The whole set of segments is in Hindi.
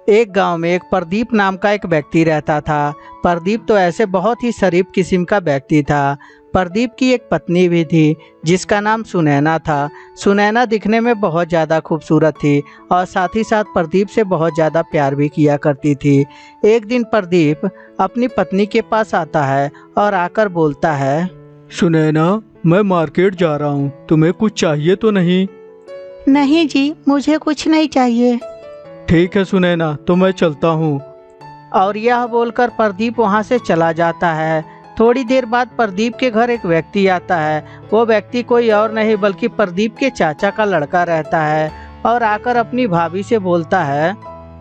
एक गांव में एक प्रदीप नाम का एक व्यक्ति रहता था। प्रदीप तो ऐसे बहुत ही शरीफ किस्म का व्यक्ति था। प्रदीप की एक पत्नी भी थी जिसका नाम सुनैना था। सुनैना दिखने में बहुत ज़्यादा खूबसूरत थी और साथ ही साथ प्रदीप से बहुत ज़्यादा प्यार भी किया करती थी। एक दिन प्रदीप अपनी पत्नी के पास आता है और आकर बोलता है, सुनैना, मैं मार्केट जा रहा हूँ, तुम्हें कुछ चाहिए तो नहीं? नहीं जी, मुझे कुछ नहीं चाहिए। ठीक है सुनैना, तो मैं चलता हूँ। और यह बोलकर प्रदीप वहाँ से चला जाता है। थोड़ी देर बाद प्रदीप के घर एक व्यक्ति आता है। वो व्यक्ति कोई और नहीं बल्कि प्रदीप के चाचा का लड़का रहता है और आकर अपनी भाभी से बोलता है,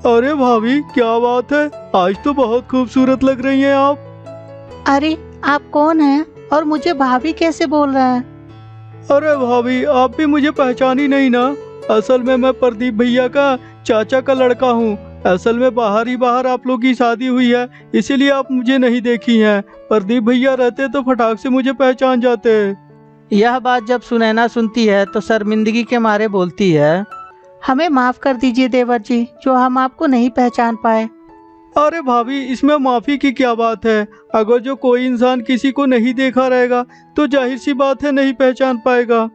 अरे भाभी, क्या बात है, आज तो बहुत खूबसूरत लग रही हैं आप। अरे आप कौन हैं और मुझे भाभी कैसे बोल रहे हैं? अरे भाभी, आप भी मुझे पहचानी नहीं ना? असल में मैं प्रदीप भैया का चाचा का लड़का हूँ। असल में बाहर ही बाहर आप लोग की शादी हुई है, इसीलिए आप मुझे नहीं देखी हैं। प्रदीप भैया रहते तो फटाक से मुझे पहचान जाते। यह बात जब सुनैना सुनती है तो शर्मिंदगी के मारे बोलती है, हमें माफ कर दीजिए देवर जी, जो हम आपको नहीं पहचान पाए। अरे भाभी, इसमें माफी की क्या बात है? अगर जो कोई इंसान किसी को नहीं देखा रहेगा तो जाहिर सी बात है नहीं पहचान पाएगा।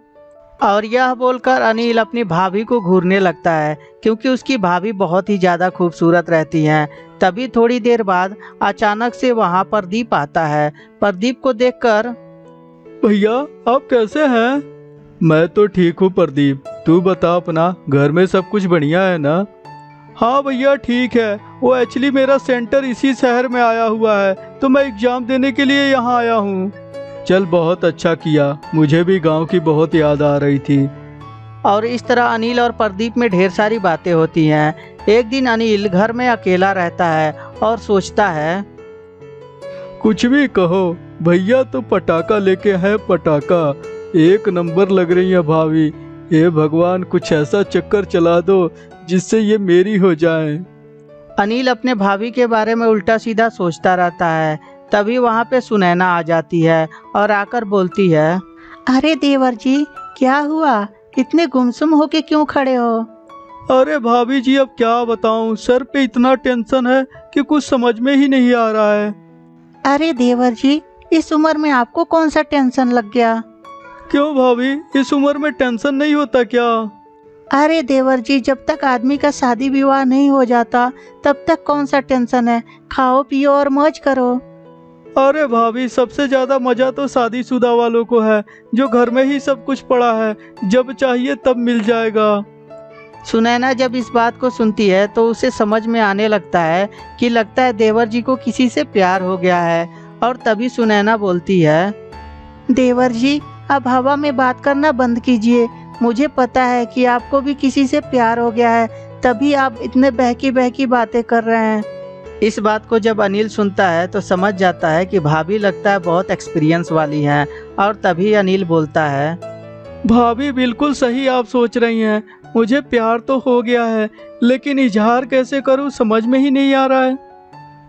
और यह बोलकर अनिल अपनी भाभी को घूरने लगता है क्योंकि उसकी भाभी बहुत ही ज़्यादा खूबसूरत रहती हैं। तभी थोड़ी देर बाद अचानक से वहाँ प्रदीप आता है। प्रदीप को देखकर, भैया आप कैसे हैं? मैं तो ठीक हूँ प्रदीप, तू बता अपना, घर में सब कुछ बढ़िया है ना? हाँ भैया ठीक है, वो एक्चुअली मेरा सेंटर इसी शहर में आया हुआ है तो मैं एग्जाम देने के लिए यहाँ आया हूँ। चल बहुत अच्छा किया, मुझे भी गांव की बहुत याद आ रही थी। और इस तरह अनिल और प्रदीप में ढेर सारी बातें होती हैं। एक दिन अनिल घर में अकेला रहता है और सोचता है, कुछ भी कहो, भैया तो पटाखा लेके है, पटाखा एक नंबर लग रही है भाभी। हे भगवान, कुछ ऐसा चक्कर चला दो जिससे ये मेरी हो जाए। अनिल अपने भाभी के बारे में उल्टा सीधा सोचता रहता है। तभी वहाँ पे सुनैना आ जाती है और आकर बोलती है, अरे देवर जी, क्या हुआ, इतने गुमसुम होके क्यों खड़े हो? अरे भाभी जी, अब क्या बताऊं, सर पे इतना टेंशन है कि कुछ समझ में ही नहीं आ रहा है। अरे देवर जी, इस उम्र में आपको कौन सा टेंशन लग गया? क्यों भाभी, इस उम्र में टेंशन नहीं होता क्या? अरे देवर जी, जब तक आदमी का शादी विवाह नहीं हो जाता तब तक कौन सा टेंशन है, खाओ पियो और मौज करो। अरे भाभी, सबसे ज्यादा मजा तो शादीशुदा वालों को है, जो घर में ही सब कुछ पड़ा है, जब चाहिए तब मिल जाएगा। सुनैना जब इस बात को सुनती है तो उसे समझ में आने लगता है कि लगता है देवर जी को किसी से प्यार हो गया है। और तभी सुनैना बोलती है, देवर जी, अब हवा में बात करना बंद कीजिए। मुझे पता है कि आपको भी किसी से प्यार हो गया है, तभी आप इतने बहकी बहकी बातें कर रहे हैं। इस बात को जब अनिल सुनता है तो समझ जाता है कि भाभी लगता है बहुत एक्सपीरियंस वाली हैं। और तभी अनिल बोलता है, भाभी बिल्कुल सही आप सोच रही हैं, मुझे प्यार तो हो गया है, लेकिन इजहार कैसे करूं समझ में ही नहीं आ रहा है।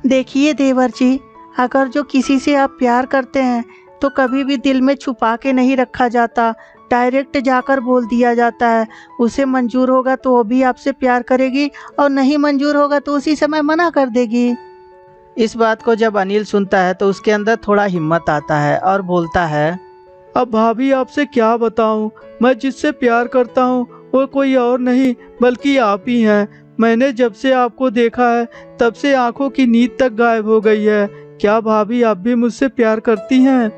देखिए देवर जी, अगर जो किसी से आप प्यार करते हैं तो कभी भी दिल में छुपा के नहीं रखा जाता, डायरेक्ट जाकर बोल दिया जाता है। उसे मंजूर होगा तो वो भी आपसे प्यार करेगी और नहीं मंजूर होगा तो उसी समय मना कर देगी। इस बात को जब अनिल सुनता है तो उसके अंदर थोड़ा हिम्मत आता है और बोलता है, अब भाभी आपसे क्या बताऊं, मैं जिससे प्यार करता हूं वो कोई और नहीं बल्कि आप ही हैं। मैंने जब से आपको देखा है तब से आंखों की नींद तक गायब हो गई है। क्या भाभी आप भी मुझसे प्यार करती हैं?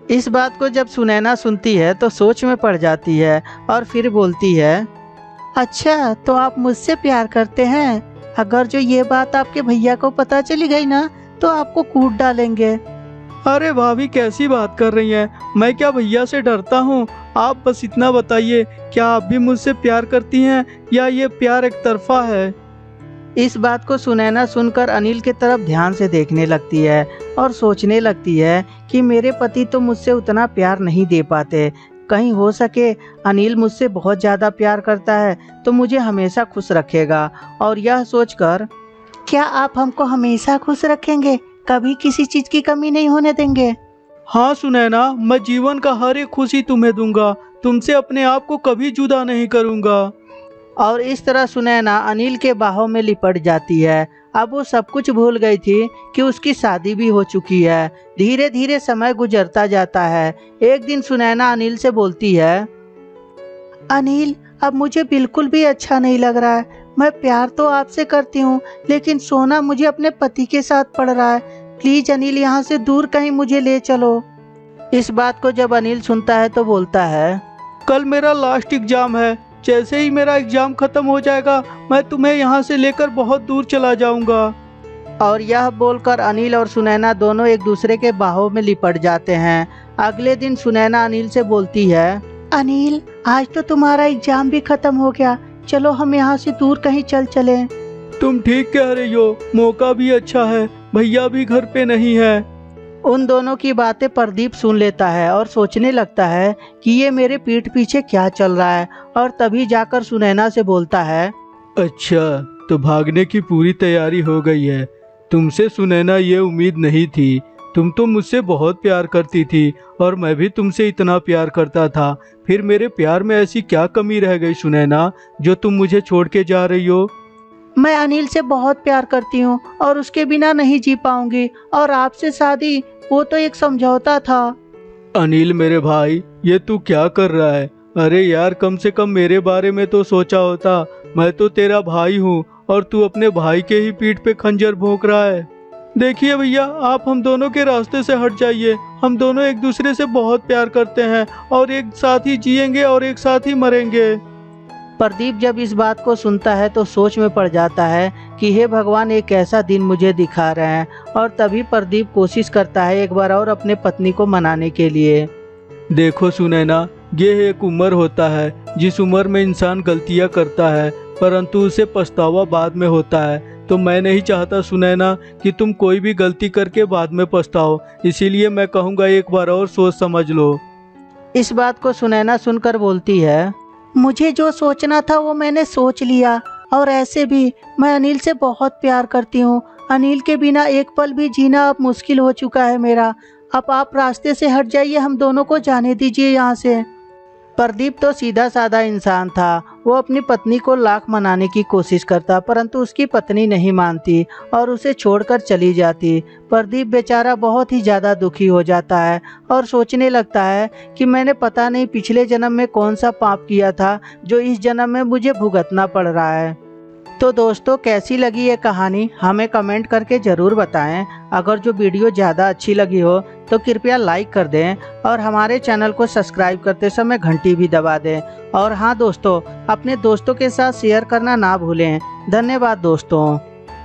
इस बात को जब सुनैना सुनती है तो सोच में पड़ जाती है और फिर बोलती है, अच्छा तो आप मुझसे प्यार करते हैं? अगर जो ये बात आपके भैया को पता चली गई ना तो आपको कूट डालेंगे। अरे भाभी, कैसी बात कर रही हैं, मैं क्या भैया से डरता हूँ? आप बस इतना बताइए, क्या आप भी मुझसे प्यार करती हैं या ये प्यार एक तरफा है? इस बात को सुनैना सुनकर अनिल की तरफ ध्यान से देखने लगती है और सोचने लगती है कि मेरे पति तो मुझसे उतना प्यार नहीं दे पाते, कहीं हो सके अनिल मुझसे बहुत ज़्यादा प्यार करता है तो मुझे हमेशा खुश रखेगा। और यह सोचकर, क्या आप हमको हमेशा खुश रखेंगे, कभी किसी चीज़ की कमी नहीं होने देंगे? हाँ सुनैना, मैं जीवन का हर एक खुशी तुम्हें दूंगा, तुमसे अपने आप को कभी जुदा नहीं करूंगा। और इस तरह सुनैना अनिल के बाहों में लिपट जाती है। अब वो सब कुछ भूल गई थी कि उसकी शादी भी हो चुकी है। धीरे धीरे समय गुजरता जाता है। एक दिन सुनैना अनिल से बोलती है, अनिल, अब मुझे बिल्कुल भी अच्छा नहीं लग रहा है। मैं प्यार तो आपसे करती हूँ, लेकिन सोना मुझे अपने पति के साथ पड़ रहा है। प्लीज अनिल, यहाँ से दूर कहीं मुझे ले चलो। इस बात को जब अनिल सुनता है तो बोलता है, कल मेरा लास्ट एग्जाम है। जैसे ही मेरा एग्जाम खत्म हो जाएगा मैं तुम्हें यहाँ से लेकर बहुत दूर चला जाऊंगा। और यह बोलकर अनिल और सुनैना दोनों एक दूसरे के बाहों में लिपट जाते हैं। अगले दिन सुनैना अनिल से बोलती है, अनिल, आज तो तुम्हारा एग्जाम भी खत्म हो गया। चलो हम यहाँ से दूर कहीं चल चलें। तुम ठीक कह रही हो, मौका भी अच्छा है, भैया भी घर पे नहीं है। उन दोनों की बातें प्रदीप सुन लेता है और सोचने लगता है कि ये मेरे पीठ पीछे क्या चल रहा है। और तभी जाकर सुनैना से बोलता है, अच्छा, तो भागने की पूरी तैयारी हो गई है। तुमसे सुनैना ये उम्मीद नहीं थी। तुम तो मुझसे बहुत प्यार करती थी और मैं भी तुमसे इतना प्यार करता था। फिर मेरे प्यार में ऐसी क्या कमी रह गई सुनैना, जो तुम मुझे छोड़ के जा रही हो? मैं अनिल से बहुत प्यार करती हूँ और उसके बिना नहीं जी पाऊंगी। और आपसे शादी, वो तो एक समझौता था। अनिल मेरे भाई, ये तू क्या कर रहा है? अरे यार, कम से कम मेरे बारे में तो सोचा होता। मैं तो तेरा भाई हूँ और तू अपने भाई के ही पीठ पे खंजर भोंक रहा है। देखिए भैया, आप हम दोनों के रास्ते से हट जाइए। हम दोनों एक दूसरे से बहुत प्यार करते हैं और एक साथ ही जिएंगे और एक साथ ही मरेंगे। प्रदीप जब इस बात को सुनता है तो सोच में पड़ जाता है कि हे भगवान, एक ऐसा दिन मुझे दिखा रहे हैं। और तभी प्रदीप कोशिश करता है एक बार और अपने पत्नी को मनाने के लिए। देखो सुनैना, ये एक उम्र होता है जिस उम्र में इंसान गलतियां करता है, परंतु उसे पछतावा बाद में होता है। तो मैं नहीं चाहता सुनैना कि तुम कोई भी गलती करके बाद में पछताओ। इसीलिए मैं कहूँगा, एक बार और सोच समझ लो। इस बात को सुनैना सुनकर बोलती है, मुझे जो सोचना था वो मैंने सोच लिया। और ऐसे भी मैं अनिल से बहुत प्यार करती हूँ। अनिल के बिना एक पल भी जीना अब मुश्किल हो चुका है मेरा। अब आप रास्ते से हट जाइए, हम दोनों को जाने दीजिए यहाँ से। प्रदीप तो सीधा साधा इंसान था। वो अपनी पत्नी को लाख मनाने की कोशिश करता, परंतु उसकी पत्नी नहीं मानती और उसे छोड़कर चली जाती। प्रदीप बेचारा बहुत ही ज़्यादा दुखी हो जाता है और सोचने लगता है कि मैंने पता नहीं पिछले जन्म में कौन सा पाप किया था जो इस जन्म में मुझे भुगतना पड़ रहा है। तो दोस्तों, कैसी लगी ये कहानी हमें कमेंट करके ज़रूर बताएं। अगर जो वीडियो ज़्यादा अच्छी लगी हो तो कृपया लाइक कर दें और हमारे चैनल को सब्सक्राइब करते समय घंटी भी दबा दें। और हाँ दोस्तों, अपने दोस्तों के साथ शेयर करना ना भूलें। धन्यवाद दोस्तों।